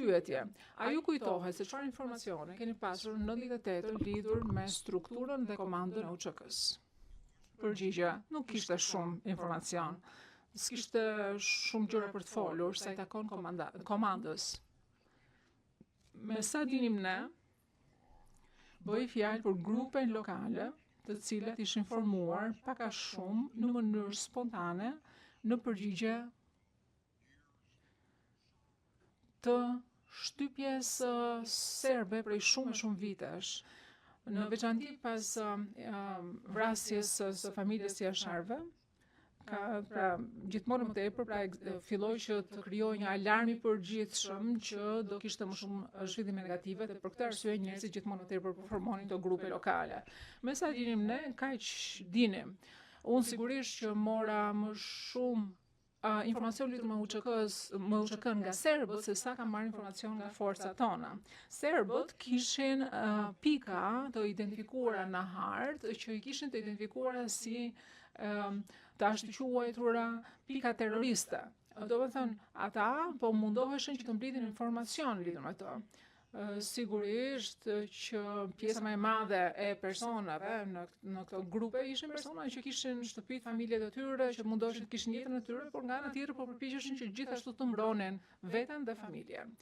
Pyetje. A ju kujtohet se çfarë informacione keni pasur në 98 lidhur me strukturën dhe komandën e UÇK-s? Përgjigja, nuk kishte shumë informacion. S'kishte shumë gjëra për të folur sa i takon komandës. Me sa dinim ne, bëj fjalë për grupe lokale, të cilat ishin formuar pak a shumë në mënyrë spontane në përgjigje të shtypjes serbe prej shumë vitesh. Në veçanti pas vrasjes së familjes Jasharve, pra gjithmonë më tepër filloi që të krijojë një alarm i përgjithshëm që do kishte më shumë zhvillime negative dhe për këtë arsye njerëzit gjithmonë më tepër formonin këto grupe lokale. Me sa dinim ne, kaq dinim. Unë sigurisht që mora më shumë informacion lidhur me UÇK-n nga serbët se sa kam marrë informacion nga forcat tona. Serbët kishin pika të identifikuara në hartë që i kishin të identifikuara si të ashtu quajtura pika terroriste. Do të thënë, ata po mundoheshin që të mblidhin informacion lidhur me to. Sigurisht që pjesa më e madhe e personave në këto grupe ishin persona që kishin shtëpi, familjet e tyre, që mundoheshin të kishin jetën e tyre, por nga ana tjetër po përpiqeshin që gjithashtu të mbronin veten dhe familjen.